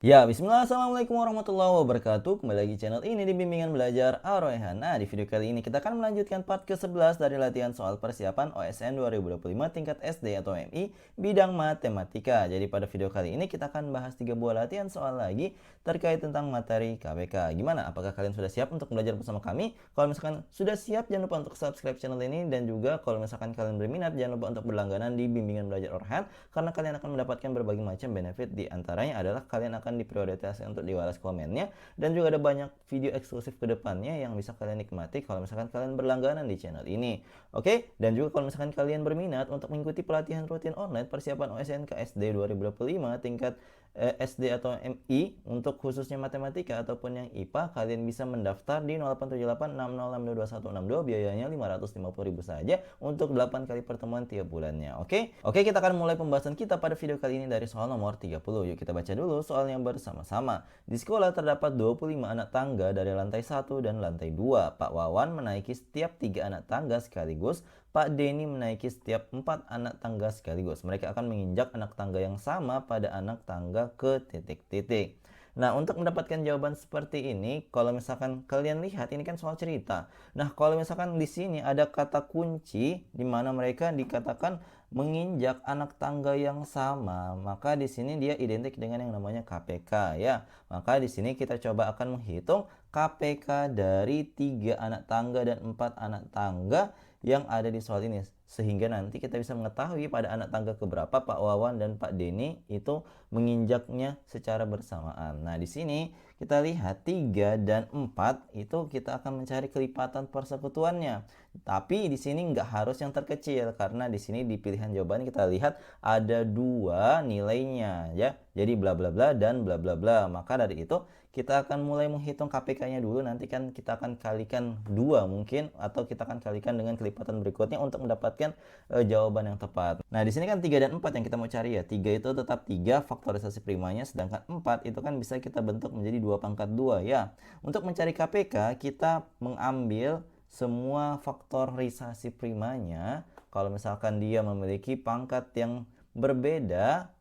Ya, bismillah, assalamualaikum warahmatullahi wabarakatuh. Kembali lagi channel ini di Bimbingan Belajar Ar-Rayhan. Nah, di video kali ini kita akan melanjutkan part ke-11 dari latihan soal persiapan OSN 2025 tingkat SD atau MI bidang matematika. Jadi pada video kali ini kita akan bahas 3 buah latihan soal lagi terkait tentang materi KPK. Gimana? Apakah kalian sudah siap untuk belajar bersama kami? Kalau misalkan sudah siap, jangan lupa untuk subscribe channel ini, dan juga kalau misalkan kalian berminat, jangan lupa untuk berlangganan di Bimbingan Belajar Ar-Rayhan, karena kalian akan mendapatkan berbagai macam benefit. Di antaranya adalah kalian akan diprioritaskan untuk diwalas komennya, dan juga ada banyak video eksklusif ke depannya yang bisa kalian nikmati kalau misalkan kalian berlangganan di channel ini. Oke, dan juga kalau misalkan kalian berminat untuk mengikuti pelatihan rutin online persiapan OSN KSD 2025 tingkat SD atau MI untuk khususnya matematika ataupun yang IPA, kalian bisa mendaftar di 087860622162. Biayanya 550.000 saja untuk 8 kali pertemuan tiap bulannya. Oke, kita akan mulai pembahasan kita pada video kali ini dari soal nomor 30. Yuk kita baca dulu soalnya bersama-sama. Di sekolah terdapat 25 anak tangga dari lantai 1 dan lantai 2. Pak Wawan menaiki setiap 3 anak tangga sekaligus. Pak Denny menaiki setiap 4 anak tangga sekaligus. Mereka akan menginjak anak tangga yang sama pada anak tangga ke titik-titik. Nah, untuk mendapatkan jawaban seperti ini, kalau misalkan kalian lihat, ini kan soal cerita. Nah, kalau misalkan di sini ada kata kunci di mana mereka dikatakan menginjak anak tangga yang sama, maka di sini dia identik dengan yang namanya KPK ya. Maka di sini kita coba akan menghitung KPK dari 3 anak tangga dan 4 anak tangga yang ada di soal ini, sehingga nanti kita bisa mengetahui pada anak tangga keberapa Pak Wawan dan Pak Denny itu menginjaknya secara bersamaan. Nah, di sini kita lihat 3 dan 4 itu kita akan mencari kelipatan persekutuannya. Tapi di sini nggak harus yang terkecil, karena di sini di pilihan jawaban kita lihat ada 2 nilainya ya. Jadi bla bla bla dan bla bla bla. Maka dari itu kita akan mulai menghitung KPK-nya dulu. Nanti kan kita akan kalikan 2 mungkin, atau kita akan kalikan dengan kelipatan berikutnya untuk mendapatkan jawaban yang tepat. Nah, di sini kan 3 dan 4 yang kita mau cari ya. 3 itu tetap 3 faktorisasi primanya, sedangkan 4 itu kan bisa kita bentuk menjadi 2 pangkat 2 ya. Untuk mencari KPK, kita mengambil semua faktorisasi primanya. Kalau misalkan dia memiliki pangkat yang berbeda,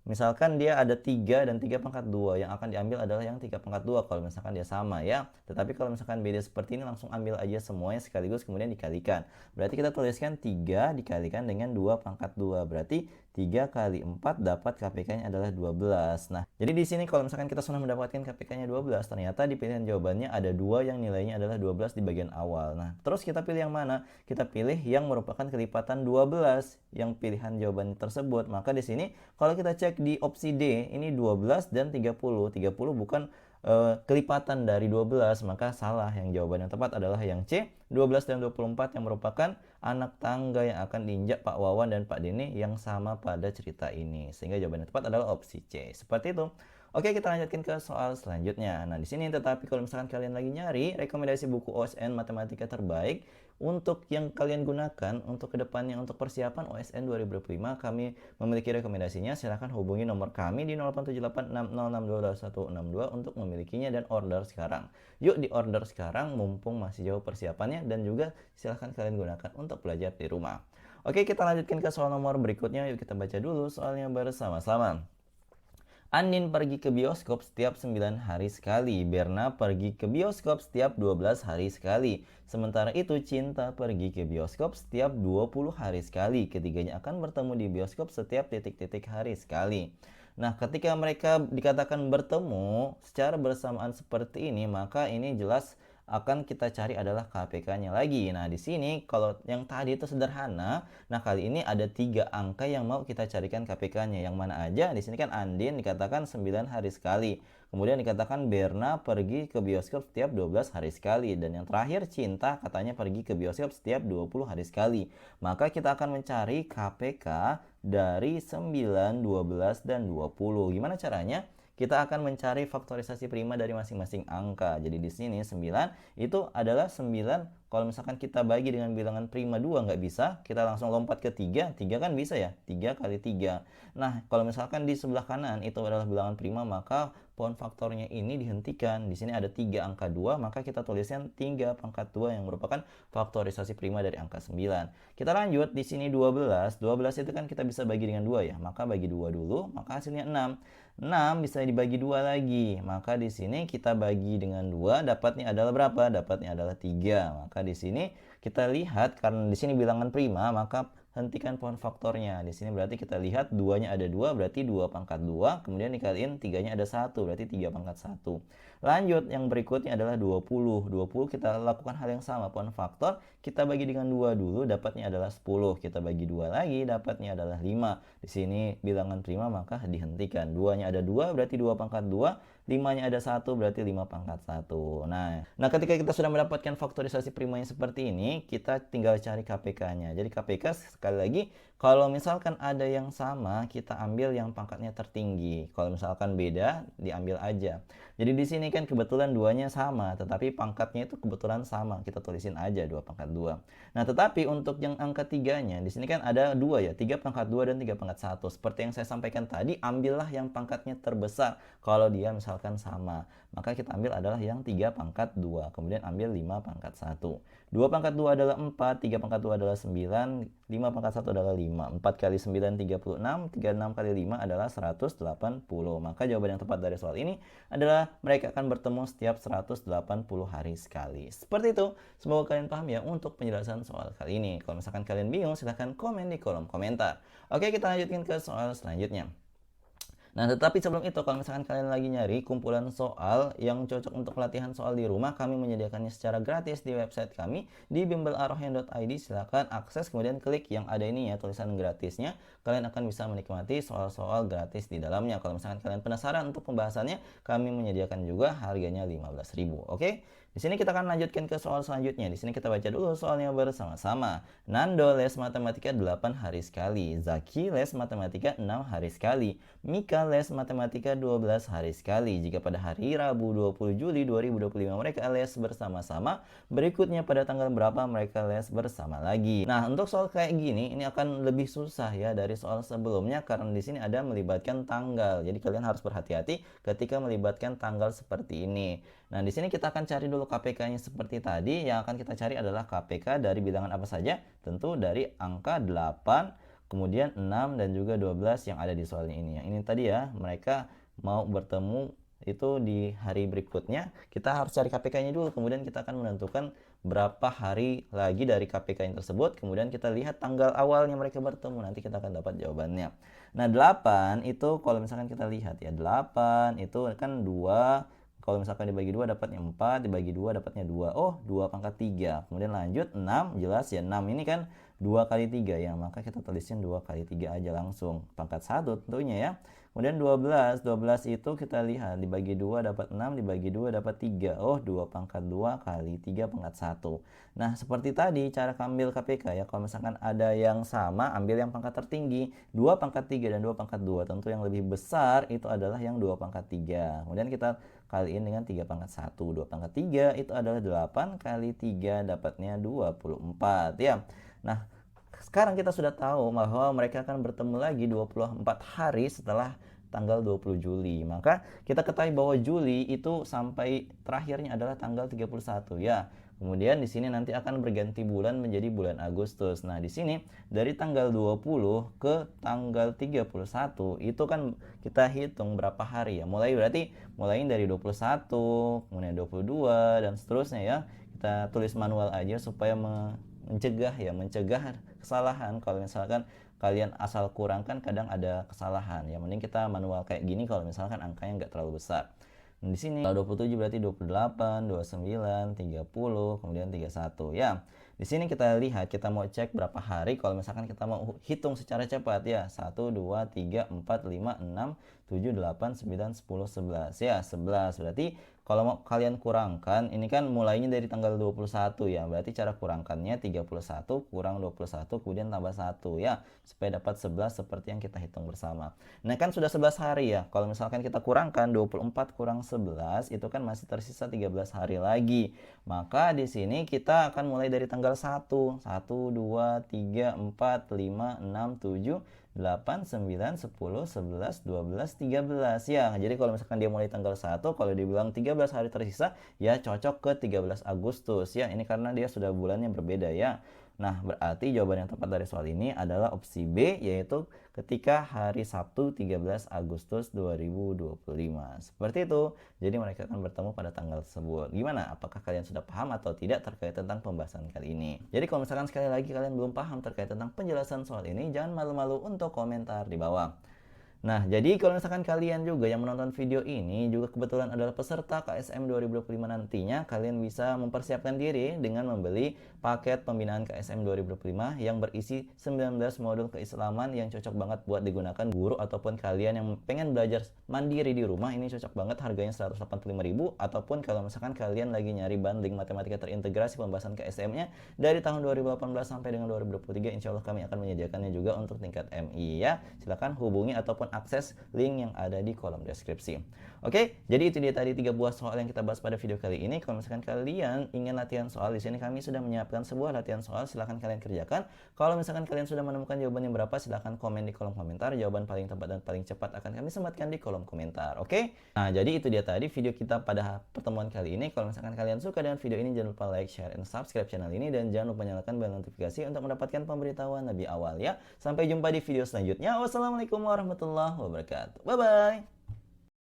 misalkan dia ada 3 dan 3 pangkat 2, yang akan diambil adalah yang 3 pangkat 2 kalau misalkan dia sama ya. Tetapi kalau misalkan beda seperti ini, langsung ambil aja semuanya sekaligus kemudian dikalikan. Berarti kita tuliskan 3 dikalikan dengan 2 pangkat 2. Berarti 3 kali 4 dapat KPK-nya adalah 12. Nah, jadi di sini kalau misalkan kita sudah mendapatkan KPK-nya 12, ternyata di pilihan jawabannya ada 2 yang nilainya adalah 12 di bagian awal. Nah, terus kita pilih yang mana? Kita pilih yang merupakan kelipatan 12 yang pilihan jawaban tersebut. Maka di sini kalau kita cek di opsi D, ini 12 dan 30. 30 bukan kelipatan dari 12, maka salah. Yang jawaban yang tepat adalah yang C, 12 dan 24, yang merupakan anak tangga yang akan diinjak Pak Wawan dan Pak Denny yang sama pada cerita ini. Sehingga jawaban yang tepat adalah opsi C. Seperti itu. Oke, kita lanjutkan ke soal selanjutnya. Nah, di sini tetapi kalau misalkan kalian lagi nyari rekomendasi buku OSN matematika terbaik untuk yang kalian gunakan untuk kedepannya untuk persiapan OSN 2025, kami memiliki rekomendasinya. Silahkan hubungi nomor kami di 087860622162 untuk memilikinya dan order sekarang. Yuk di order sekarang mumpung masih jauh persiapannya, dan juga silahkan kalian gunakan untuk belajar di rumah. Oke, kita lanjutkan ke soal nomor berikutnya. Yuk kita baca dulu soalnya bersama-sama. Andin pergi ke bioskop setiap 9 hari sekali. Berna pergi ke bioskop setiap 12 hari sekali. Sementara itu Cinta pergi ke bioskop setiap 20 hari sekali. Ketiganya akan bertemu di bioskop setiap titik-titik hari sekali. Nah, ketika mereka dikatakan bertemu secara bersamaan seperti ini, maka ini jelas akan kita cari adalah KPK-nya lagi. Nah, di sini kalau yang tadi itu sederhana, nah kali ini ada 3 angka yang mau kita carikan KPK-nya. Yang mana aja? Di sini kan Andin dikatakan 9 hari sekali. Kemudian dikatakan Berna pergi ke bioskop setiap 12 hari sekali. Dan yang terakhir Cinta katanya pergi ke bioskop setiap 20 hari sekali. Maka kita akan mencari KPK dari 9, 12, dan 20. Gimana caranya? Kita akan mencari faktorisasi prima dari masing-masing angka. Jadi di sini 9 itu adalah 9. Kalau misalkan kita bagi dengan bilangan prima 2 nggak bisa, kita langsung lompat ke 3. 3 kan bisa ya, 3 kali 3. Nah, kalau misalkan di sebelah kanan itu adalah bilangan prima, maka pohon faktornya ini dihentikan. Di sini ada 3 angka 2, maka kita tuliskan 3 pangkat 2 yang merupakan faktorisasi prima dari angka 9. Kita lanjut, di sini 12. 12 itu kan kita bisa bagi dengan 2 ya, maka bagi 2 dulu, maka hasilnya 6. 6 bisa dibagi 2 lagi. Maka di sini kita bagi dengan 2, dapatnya adalah berapa? Dapatnya adalah 3. Maka di sini kita lihat karena di sini bilangan prima, maka hentikan pohon faktornya. Di sini berarti kita lihat 2-nya ada 2, berarti 2 pangkat 2, kemudian dikaliin 3-nya ada 1, berarti 3 pangkat 1. Lanjut, yang berikutnya adalah 20. 20 kita lakukan hal yang sama, pohon faktor, kita bagi dengan 2 dulu, dapatnya adalah 10. Kita bagi 2 lagi, dapatnya adalah 5. Di sini bilangan prima, maka dihentikan. 2-nya ada 2, berarti 2 pangkat 2. 5-nya ada 1, berarti 5 pangkat 1. Nah, ketika kita sudah mendapatkan faktorisasi primanya seperti ini, kita tinggal cari KPK-nya. Jadi KPK sekali lagi, kalau misalkan ada yang sama, kita ambil yang pangkatnya tertinggi. Kalau misalkan beda, diambil aja. Jadi di sini kan kebetulan 2-nya sama, tetapi pangkatnya itu kebetulan sama. Kita tulisin aja 2 pangkat 2. Nah, tetapi untuk yang angka 3-nya, di sini kan ada 2 ya, 3 pangkat 2 dan 3 pangkat 1. Seperti yang saya sampaikan tadi, ambillah yang pangkatnya terbesar kalau dia misalkan sama. Maka kita ambil adalah yang 3 pangkat 2, kemudian ambil 5 pangkat 1. 2 pangkat 2 adalah 4, 3 pangkat 2 adalah 9, 5 pangkat 1 adalah 5. 4 kali 9, 36, 36 kali 5 adalah 180. Maka jawaban yang tepat dari soal ini adalah mereka akan bertemu setiap 180 hari sekali. Seperti itu, semoga kalian paham ya untuk penjelasan soal kali ini. Kalau misalkan kalian bingung, silahkan komen di kolom komentar. Oke, kita lanjutkan ke soal selanjutnya. Nah, tetapi sebelum itu, kalau misalkan kalian lagi nyari kumpulan soal yang cocok untuk latihan soal di rumah, kami menyediakannya secara gratis di website kami di bimbelarohyan.id. Silahkan akses, kemudian klik yang ada ini ya, tulisan gratisnya. Kalian akan bisa menikmati soal-soal gratis di dalamnya. Kalau misalkan kalian penasaran untuk pembahasannya, kami menyediakan juga harganya 15.000. Oke? Di sini kita akan lanjutkan ke soal selanjutnya. Di sini kita baca dulu soalnya bersama-sama. Nando les matematika 8 hari sekali. Zaki les matematika 6 hari sekali. Mika les matematika 12 hari sekali. Jika pada hari Rabu 20 Juli 2025 mereka les bersama-sama, berikutnya pada tanggal berapa mereka les bersama lagi. Nah, untuk soal kayak gini, ini akan lebih susah ya dari soal sebelumnya karena di sini ada melibatkan tanggal. Jadi kalian harus berhati-hati ketika melibatkan tanggal seperti ini. Nah, di sini kita akan cari dulu KPK-nya seperti tadi. Yang akan kita cari adalah KPK dari bilangan apa saja? Tentu dari angka 8, kemudian 6 dan juga 12 yang ada di soal ini. Yang ini tadi ya, mereka mau bertemu itu di hari berikutnya. Kita harus cari KPK-nya dulu, kemudian kita akan menentukan berapa hari lagi dari KPK yang tersebut. Kemudian kita lihat tanggal awalnya mereka bertemu, nanti kita akan dapat jawabannya. Nah, 8 itu kalau misalkan kita lihat ya, 8 itu kan 2. Kalau misalkan dibagi 2 dapatnya 4, dibagi 2 dapatnya 2. Oh, 2 pangkat 3. Kemudian lanjut 6, jelas ya 6 ini kan 2 kali 3 ya, maka kita tulisin 2 kali 3 aja langsung. Pangkat 1 tentunya ya. Kemudian 12 itu kita lihat dibagi 2 dapat 6, dibagi 2 dapat 3. Oh, 2 pangkat 2 kali 3 pangkat 1. Nah, seperti tadi cara ambil KPK ya. Kalau misalkan ada yang sama, ambil yang pangkat tertinggi. 2 pangkat 3 dan 2 pangkat 2. Tentu yang lebih besar itu adalah yang 2 pangkat 3. Kemudian kita kaliin dengan 3 pangkat 1. 2 pangkat 3 itu adalah 8 kali 3 dapatnya 24 ya. Nah, sekarang kita sudah tahu bahwa mereka akan bertemu lagi 24 hari setelah tanggal 20 Juli. Maka kita ketahui bahwa Juli itu sampai terakhirnya adalah tanggal 31 ya. Kemudian di sini nanti akan berganti bulan menjadi bulan Agustus. Nah, di sini dari tanggal 20 ke tanggal 31 itu kan kita hitung berapa hari ya. Mulai dari 21, kemudian 22 dan seterusnya ya. Kita tulis manual aja supaya mencegah kesalahan. Kalau misalkan kalian asal kurangkan kadang ada kesalahan ya, mending kita manual kayak gini kalau misalkan angkanya nggak terlalu besar. Nah, di sini kalau 27 berarti 28, 29, 30, kemudian 31 ya. Di sini kita lihat, kita mau cek berapa hari kalau misalkan kita mau hitung secara cepat ya. 1 2 3 4 5 6 7 8 9 10 11 ya. 11 berarti kalau mau kalian kurangkan, ini kan mulainya dari tanggal 21 ya. Berarti cara kurangkannya 31 kurang 21 kemudian tambah 1 ya. Supaya dapat 11 seperti yang kita hitung bersama. Nah, kan sudah 11 hari ya. Kalau misalkan kita kurangkan 24 kurang 11 itu kan masih tersisa 13 hari lagi. Maka di sini kita akan mulai dari tanggal 1. 1 2 3 4 5 6 7 8, 9, 10, 11, 12, 13 ya. Jadi kalau misalkan dia mulai tanggal 1, kalau dibilang 13 hari tersisa, ya cocok ke 13 Agustus ya. Ini karena dia sudah bulannya berbeda ya. Nah, berarti jawaban yang tepat dari soal ini adalah opsi B, yaitu ketika hari Sabtu 13 Agustus 2025. Seperti itu. Jadi mereka akan bertemu pada tanggal tersebut. Gimana? Apakah kalian sudah paham atau tidak terkait tentang pembahasan kali ini? Jadi kalau misalkan sekali lagi kalian belum paham terkait tentang penjelasan soal ini, jangan malu-malu untuk komentar di bawah. Nah, jadi kalau misalkan kalian juga yang menonton video ini juga kebetulan adalah peserta KSM 2025 nantinya, kalian bisa mempersiapkan diri dengan membeli paket pembinaan KSM 2025 yang berisi 19 modul keislaman yang cocok banget buat digunakan guru ataupun kalian yang pengen belajar mandiri di rumah. Ini cocok banget, harganya 185.000, ataupun kalau misalkan kalian lagi nyari bundling matematika terintegrasi pembahasan KSM-nya dari tahun 2018 sampai dengan 2023, insya Allah kami akan menyediakannya juga untuk tingkat MI ya. Silahkan hubungi ataupun akses link yang ada di kolom deskripsi. Oke, jadi itu dia tadi 3 buah soal yang kita bahas pada video kali ini. Kalau misalkan kalian ingin latihan soal, di sini kami sudah menyiapkan sebuah latihan soal, silahkan kalian kerjakan. Kalau misalkan kalian sudah menemukan jawabannya berapa, silahkan komen di kolom komentar. Jawaban paling tepat dan paling cepat akan kami sematkan di kolom komentar. Oke? Nah, jadi itu dia tadi video kita pada pertemuan kali ini. Kalau misalkan kalian suka dengan video ini, jangan lupa like, share, dan subscribe channel ini, dan jangan lupa nyalakan bel notifikasi untuk mendapatkan pemberitahuan lebih awal ya. Sampai jumpa di video selanjutnya. Wassalamualaikum warahmatullahi wabarakatuh. Bye bye.